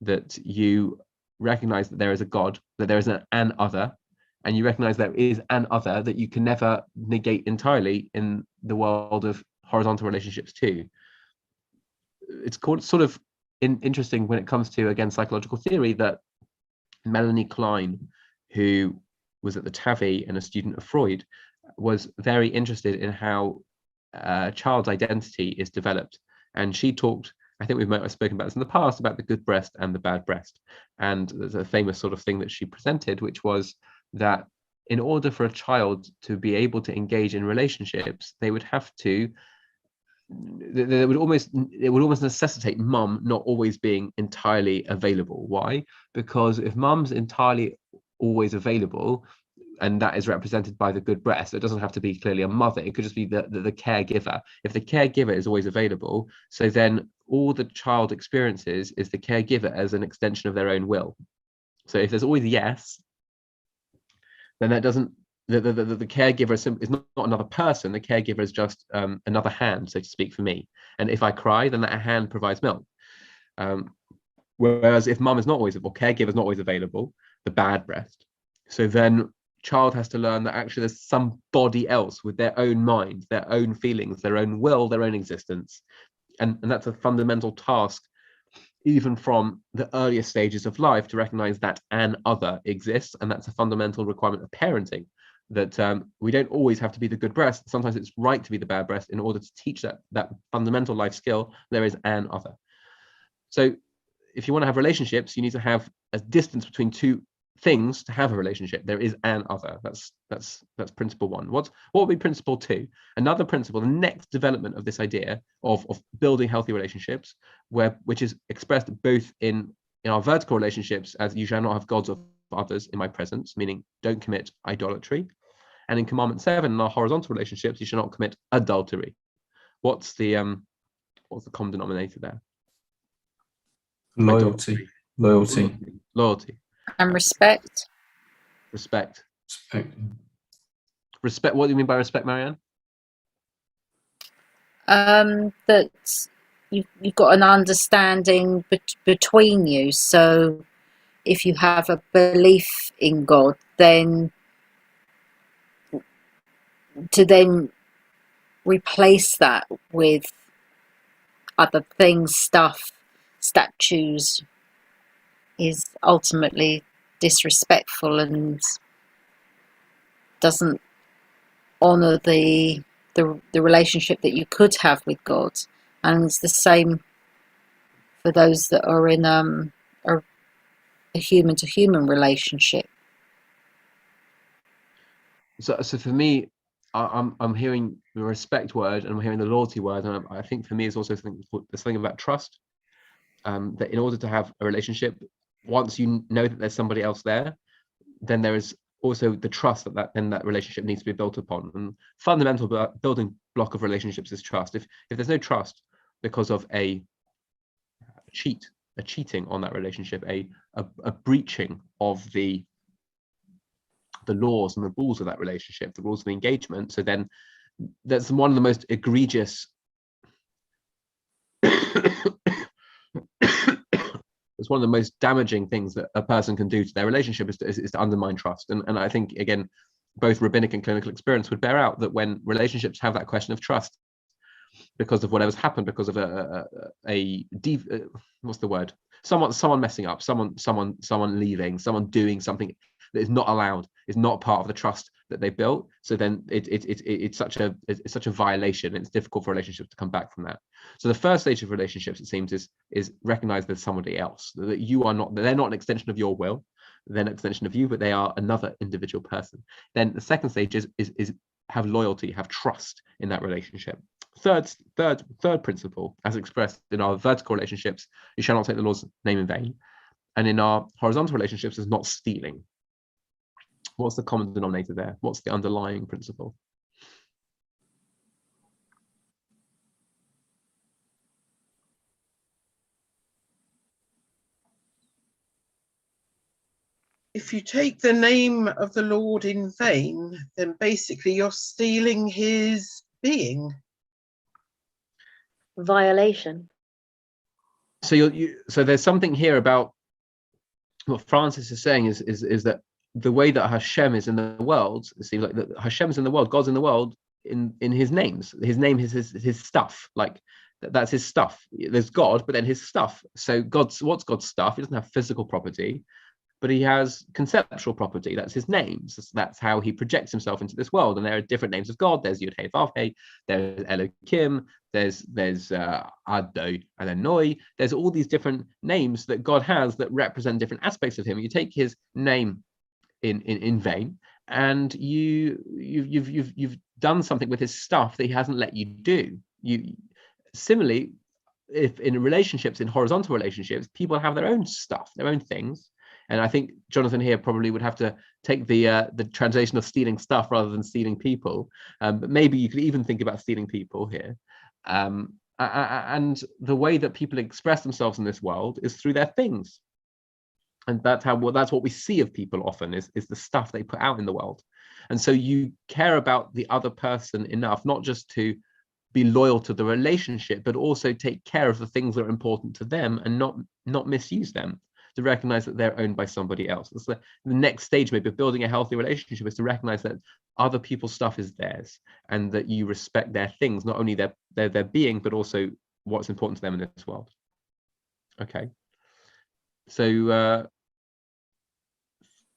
that you recognize that there is a God, that there is an other, and you recognize there is an other that you can never negate entirely in the world of horizontal relationships too. It's sort of interesting when it comes to, again, psychological theory, that Melanie Klein, who was at the TAVI and a student of Freud, was very interested in how child's identity is developed. And she talked, I think we've spoken about this in the past, about the good breast and the bad breast. And there's a famous sort of thing that she presented, which was that in order for a child to be able to engage in relationships, they would have to, it would almost necessitate mum not always being entirely available. Why? Because if mum's entirely always available, and that is represented by the good breast. It doesn't have to be clearly a mother. It could just be the caregiver. If the caregiver is always available, so then all the child experiences is the caregiver as an extension of their own will. So if there's always yes, then that doesn't, the caregiver is not another person. The caregiver is just another hand, so to speak, for me. And if I cry, then that hand provides milk. Whereas if mum is not always, or caregiver is not always available, the bad breast, so then child has to learn that actually there's somebody else with their own mind, their own feelings, their own will, their own existence. And that's a fundamental task, even from the earliest stages of life, to recognize that an other exists. And that's a fundamental requirement of parenting, that we don't always have to be the good breast. Sometimes it's right to be the bad breast in order to teach that fundamental life skill. There is an other. So if you want to have relationships, you need to have a distance between two things to have a relationship. There is an other. That's principle one. What would be principle two? Another principle, the next development of this idea of building healthy relationships, which is expressed both in our vertical relationships as you shall not have gods of others in my presence, meaning don't commit idolatry, and in commandment 7 in our horizontal relationships, you shall not commit adultery. What's the common denominator there? Loyalty. And respect. Respect. What do you mean by respect, Marianne? That you've got an understanding between you. So if you have a belief in God, then to then replace that with other things, stuff, statues, is ultimately disrespectful and doesn't honor the relationship that you could have with God. And it's the same for those that are in a human to human relationship. So for me, I'm hearing the respect word and I'm hearing the loyalty word, and I think for me it's also something about trust. That in order to have a relationship, once you know that there's somebody else there, then there is also the trust that relationship needs to be built upon. And fundamental building block of relationships is trust. If there's no trust because of a cheating on that relationship, a breaching of the laws and the rules of that relationship, the rules of the engagement, so then that's one of the most egregious it's one of the most damaging things that a person can do to their relationship is to undermine trust. And I think, again, both rabbinic and clinical experience would bear out that when relationships have that question of trust, because of whatever's happened, because of what's the word? Someone messing up, someone leaving, someone doing something that is not allowed, is not part of the trust that they built. So then it's such a violation. It's difficult for relationships to come back from that. So the first stage of relationships, it seems, is recognize there's somebody else, that they're not an extension of your will, they're an extension of you, but they are another individual person. Then the second stage is have loyalty, have trust in that relationship. Third principle, as expressed in our vertical relationships, you shall not take the Lord's name in vain. And in our horizontal relationships, is not stealing. What's the common denominator there? What's the underlying principle? If you take the name of the Lord in vain, then basically you're stealing his being. Violation. So so there's something here about what Francis is saying is that the way that Hashem is in the world, it seems like that Hashem is in the world, God's in the world in his names. His name is his stuff. Like that's his stuff. There's God, but then his stuff. So what's God's stuff? He doesn't have physical property, but he has conceptual property. That's his names. That's how he projects himself into this world. And there are different names of God. There's Yud Hey Vav Hey, there's Elohim, there's Ado and Enoi. There's all these different names that God has that represent different aspects of him. You take his name in vain, and you've done something with his stuff that he hasn't let you do. Similarly, if in relationships, in horizontal relationships, people have their own stuff, their own things, And I think Jonathan here probably would have to take the translation of stealing stuff rather than stealing people. But maybe you could even think about stealing people here. And the way that people express themselves in this world is through their things. And that's what we see of people often is the stuff they put out in the world. And so you care about the other person enough, not just to be loyal to the relationship, but also take care of the things that are important to them and not misuse them, to recognize that they're owned by somebody else. It's the next stage maybe of building a healthy relationship, is to recognize that other people's stuff is theirs and that you respect their things, not only their being, but also what's important to them in this world. Okay. So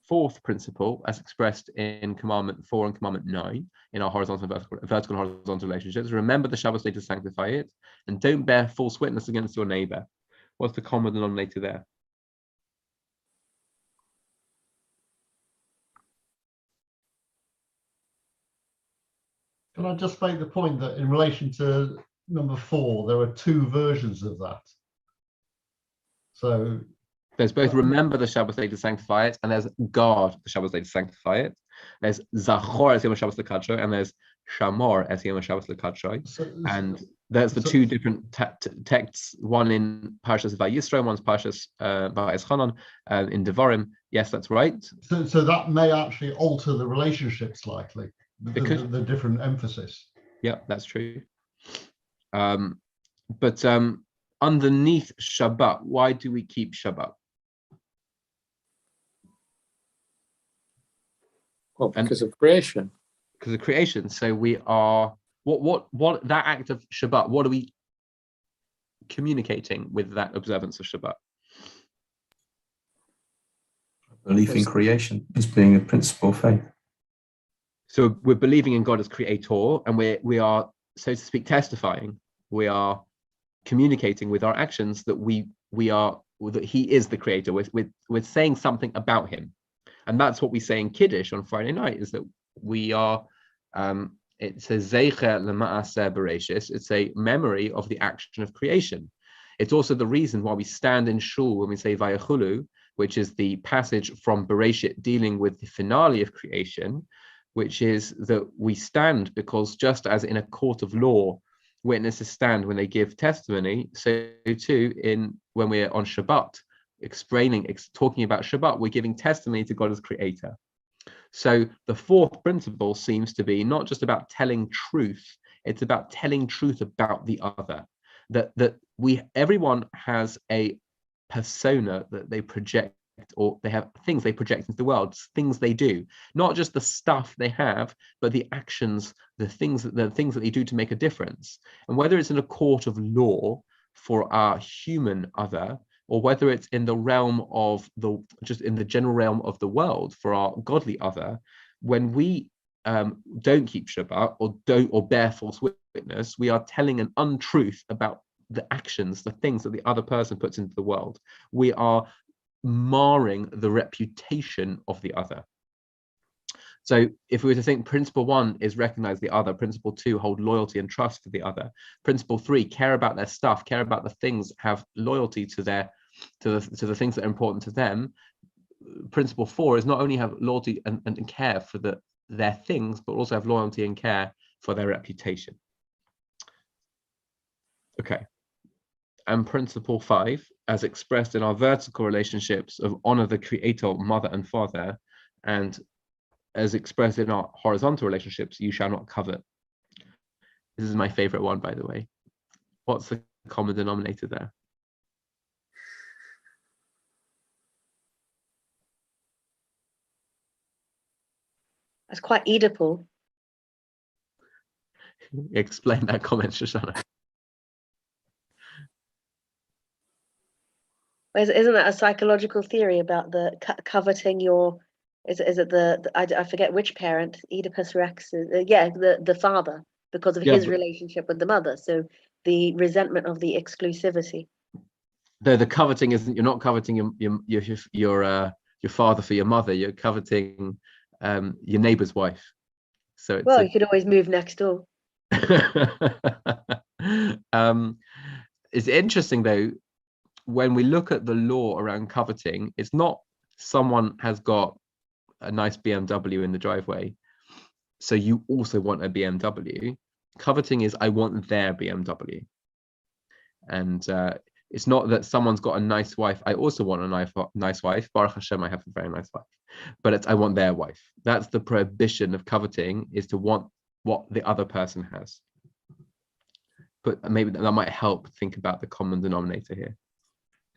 fourth principle, as expressed in Commandment 4 and Commandment 9, in our horizontal and vertical and horizontal relationships, remember the Shabbos day to sanctify it, and don't bear false witness against your neighbor. What's the common denominator there? Can I just make the point that in relation to number 4, there are 2 versions of that. So there's both remember the Shabbos day to sanctify it, and there's guard the Shabbos day to sanctify it. There's Zachor es Yom Shabbos L'Kadsho, and there's Shamor es Yom Shabbos L'Kadsho. And there's the 2 different texts, one in Parshas Vayisro, one's Parshas Va'eschanan, in Devarim. Yes, that's right. So that may actually alter the relationship slightly, the different emphasis. Yeah, that's true. But underneath Shabbat, why do we keep Shabbat? Well, because of creation. Because of creation. So we are what that act of Shabbat, what are we communicating with that observance of Shabbat? Belief in creation as being a principle of faith. So we're believing in God as creator, and we are, so to speak, testifying. We are communicating with our actions that that he is the creator. We're saying something about him. And that's what we say in Kiddush on Friday night, is that we are, it's a zeicher l'ma'aseh bereshis, it's a memory of the action of creation. It's also the reason why we stand in shul when we say Vayachulu, which is the passage from Bereshit dealing with the finale of creation, which is that we stand because just as in a court of law, witnesses stand when they give testimony, so too when we're on Shabbat, talking about Shabbat, we're giving testimony to God as creator. So the fourth principle seems to be not just about telling truth, it's about telling truth about the other. That everyone has a persona that they project, or they have things they project into the world, things they do, not just the stuff they have, but the actions, the things that they do to make a difference. And whether it's in a court of law for our human other, or whether it's in the realm of just in the general realm of the world for our godly other, when we don't keep Shabbat or bear false witness, we are telling an untruth about the actions, the things that the other person puts into the world. We are marring the reputation of the other. So if we were to think principle 1 is recognize the other, principle 2 hold loyalty and trust for the other, principle 3 care about their stuff, care about the things, have loyalty to the things that are important to them, principle 4 is not only have loyalty and care for their things, but also have loyalty and care for their reputation. Okay. And principle 5, as expressed in our vertical relationships of honor the creator, mother and father, and as expressed in our horizontal relationships, you shall not covet. This is my favorite one, by the way. What's the common denominator there? That's quite Oedipal. Explain that comment, Shoshana. Isn't that a psychological theory about the coveting your? Is it the I forget which parent, Oedipus Rex? The father, because of his relationship with the mother. So the resentment of the exclusivity. Though the coveting isn't, you're not coveting your father for your mother. You're coveting your neighbor's wife. So it's you could always move next door. It's interesting though, when we look at the law around coveting, it's not someone has got a nice BMW in the driveway, so you also want a BMW. Coveting is, I want their BMW. And it's not that someone's got a nice wife, I also want a nice wife. Baruch Hashem, I have a very nice wife. But it's, I want their wife. That's the prohibition of coveting, is to want what the other person has. But maybe that might help think about the common denominator here.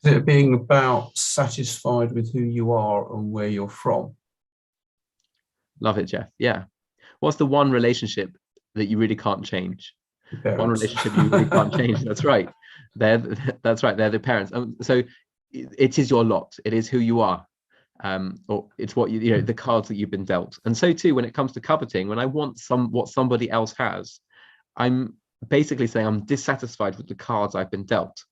Is it being about satisfied with who you are and where you're from? Love it, Jeff. Yeah. What's the one relationship that you really can't change? One relationship you really can't change. That's right. That's right. They're the parents. So it is your lot. It is who you are. Or it's what you know, the cards that you've been dealt. And so too, when it comes to coveting, when I want what somebody else has, I'm basically saying I'm dissatisfied with the cards I've been dealt.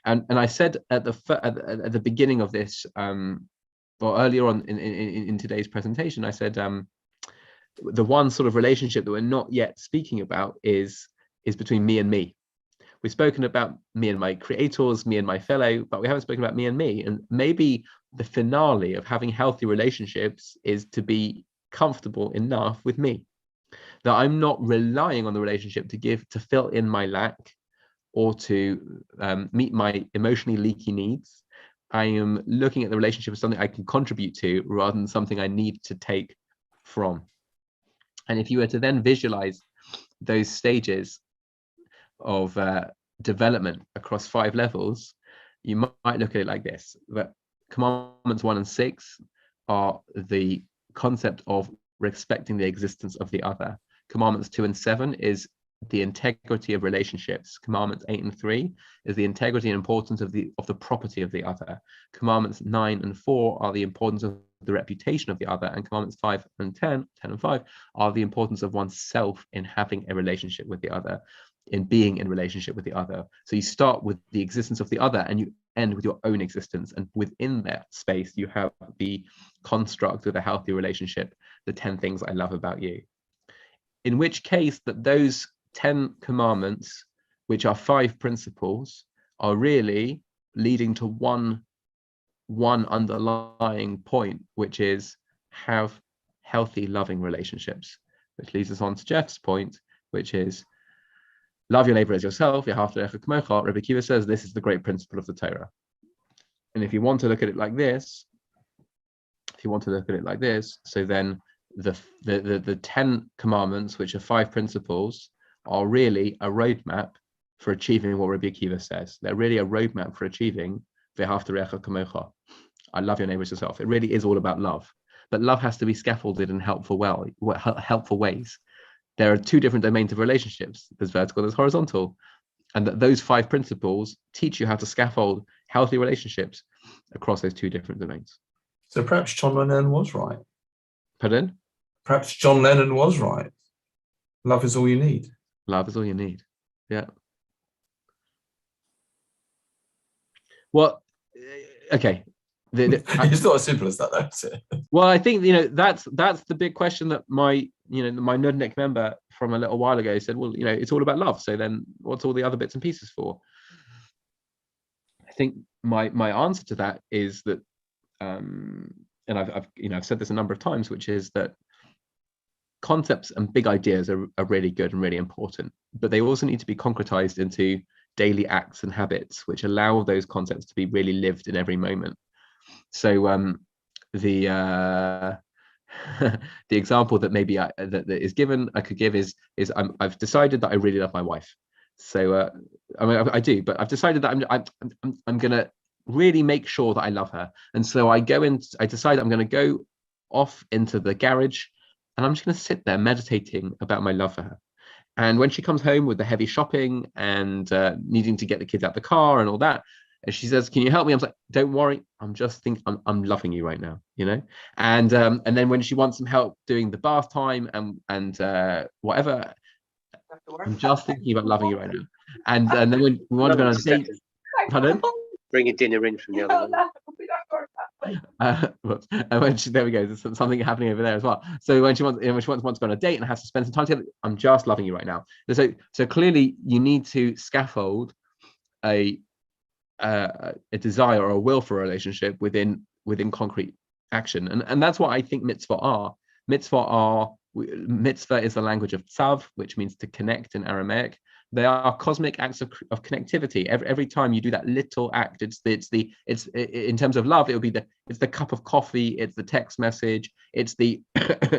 And I said at the beginning of this, or earlier on in today's presentation, I said the one sort of relationship that we're not yet speaking about is between me and me. We've spoken about me and my creators, me and my fellow, but we haven't spoken about me and me. And maybe the finale of having healthy relationships is to be comfortable enough with me, that I'm not relying on the relationship to fill in my lack or to meet my emotionally leaky needs. I am looking at the relationship as something I can contribute to rather than something I need to take from. And if you were to then visualize those stages of development across 5 levels, you might look at it like this: that commandments 1 and 6 are the concept of respecting the existence of the other. Commandments 2 and 7 is the integrity of relationships. Commandments 8 and 3 is the integrity and importance of the property of the other. Commandments 9 and 4 are the importance of the reputation of the other, and commandments 5 and 10 and 5 are the importance of oneself in having a relationship with the other, in being in relationship with the other. So you start with the existence of the other and you end with your own existence, and within that space you have the construct of a healthy relationship, the 10 things I love about you. In which case that those 10 commandments, which are 5 principles, are really leading to one underlying point, which is have healthy, loving relationships, which leads us on to Jeff's point, which is love your neighbor as yourself. Rabbi Akiva says this is the great principle of the Torah. And if you want to look at it like this, so then the 10 commandments, which are 5 principles, are really a roadmap for achieving what Rabbi Akiva says. They're really a roadmap for achieving v'ahavta kamocha. I love your neighbor as yourself. It really is all about love, but love has to be scaffolded in helpful ways. There are 2 different domains of relationships. There's vertical, there's horizontal, and those 5 principles teach you how to scaffold healthy relationships across those 2 different domains. So perhaps John Lennon was right. Pardon? Perhaps John Lennon was right. Love is all you need. Love is all you need. Yeah. Well, okay. It's not as simple as that, though, is it? Well, I think that's the big question that my Nudnik member from a little while ago said. Well, it's all about love. So then, what's all the other bits and pieces for? I think my answer to that is that, and I've said this a number of times, which is that concepts and big ideas are really good and really important, but they also need to be concretized into daily acts and habits, which allow those concepts to be really lived in every moment. So the example that maybe that is given, I could give is I've decided that I really love my wife. So I do, but I've decided that I'm gonna really make sure that I love her, and so I decide I'm gonna go off into the garage, and I'm just gonna sit there meditating about my love for her. And when she comes home with the heavy shopping and needing to get the kids out the car and all that, and she says, "Can you help me?" I'm like, "Don't worry, I'm just thinking, I'm loving you right now, And then when she wants some help doing the bath time and whatever, I'm just thinking about loving you right now. And then when we want to go on a date, pardon? Bring your dinner in from the other one. And when there we go, there's something happening over there as well. So when she wants to go on a date and has to spend some time together, I'm just loving you right now. So clearly you need to scaffold a desire or a will for a relationship within within concrete action. And that's what I think mitzvah are. Mitzvah is the language of tzav, which means to connect in Aramaic. They are cosmic acts of connectivity. Every time you do that little act, it's in terms of love, it would be it's the cup of coffee, it's the text message, it's the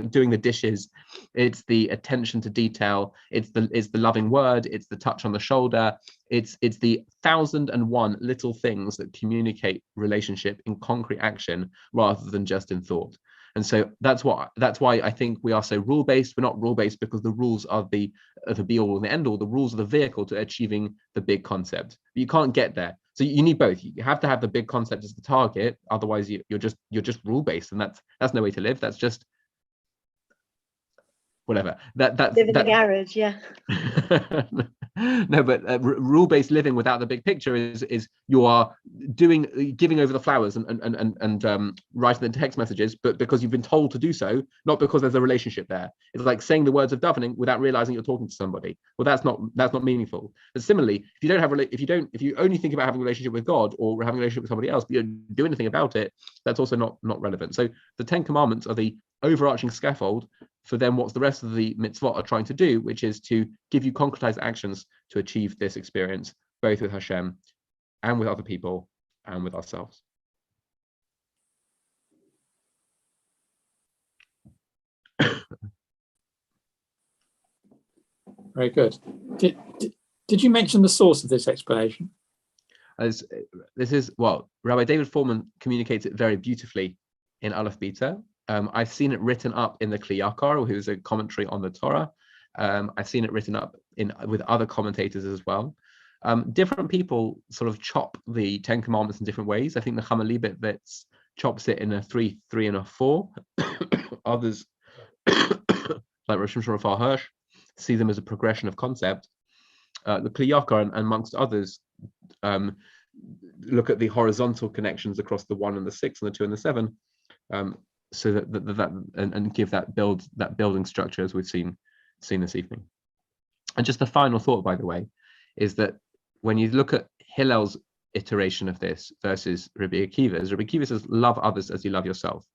doing the dishes, it's the attention to detail, it's the loving word, it's the touch on the shoulder, it's the 1,001 little things that communicate relationship in concrete action rather than just in thought. And so that's why I think we are so rule-based. We're not rule-based because the rules are the be-all and the end-all. The rules are the vehicle to achieving the big concept. But you can't get there. So you need both. You have to have the big concept as the target. Otherwise, you're just rule-based, and that's no way to live. That's just whatever. That's live in the garage, yeah. No, but rule-based living without the big picture is you are giving over the flowers and writing the text messages, but because you've been told to do so, not because there's a relationship there. It's like saying the words of davening without realizing you're talking to somebody. Well, that's not meaningful. But similarly, if you only think about having a relationship with God or having a relationship with somebody else, but you don't do anything about it, that's also not relevant. So the 10 Commandments are the overarching scaffold for then what's the rest of the mitzvot are trying to do, which is to give you concretized actions to achieve this experience, both with Hashem and with other people and with ourselves. Very good. Did you mention the source of this explanation? Rabbi David Foreman communicates it very beautifully in Aleph Beta. I've seen it written up in the Kli Yakar, who's a commentary on the Torah. I've seen it written up with other commentators as well. Different people sort of chop the 10 Commandments in different ways. I think the Chama Libet chops it in a 3, 3, and a 4. Others, like Rosh Hashanah Hirsch, see them as a progression of concept. The Kli Yakar and amongst others look at the horizontal connections across the 1 and the 6 and the 2 and the 7. So that give that building structure as we've seen this evening. And just the final thought, by the way, is that when you look at Hillel's iteration of this versus Rabbi Akiva says, love others as you love yourself.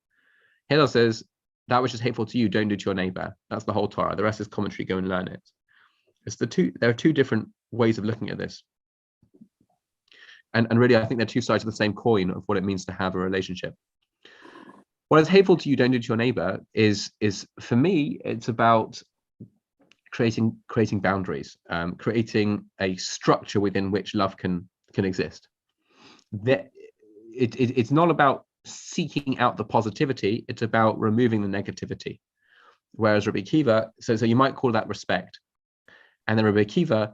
Hillel says, that which is hateful to you, don't do to your neighbor. That's the whole Torah. The rest is commentary, go and learn it. There are two different ways of looking at this. And really, I think they're two sides of the same coin of what it means to have a relationship. What is hateful to you, don't do to your neighbor is for me, it's about creating boundaries, creating a structure within which love can exist. It's not about seeking out the positivity, it's about removing the negativity. Whereas Rabbi Akiva, so you might call that respect. And then Rabbi Akiva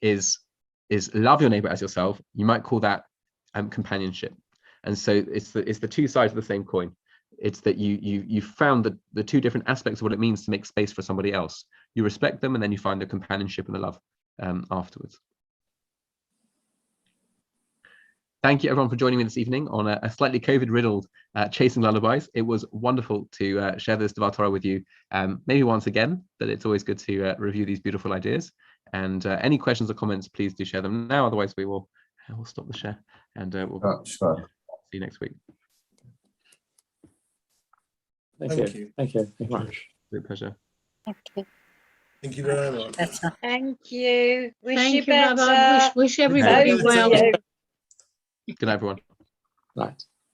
is love your neighbor as yourself. You might call that companionship. And so it's the two sides of the same coin. It's that you found the two different aspects of what it means to make space for somebody else. You respect them, and then you find the companionship and the love afterwards. Thank you, everyone, for joining me this evening on a slightly COVID-riddled Chasing Lullabies. It was wonderful to share this Devar Torah with you, maybe once again, but it's always good to review these beautiful ideas. And any questions or comments, please do share them now. Otherwise, we'll stop the share, and we'll see you next week. Thank you. Thank you very much. Great pleasure. Thank you. Thank you very much. Better. Thank you. Thank you, better. Rabbi. Wish everybody Both well. of you. Good night, everyone. Right.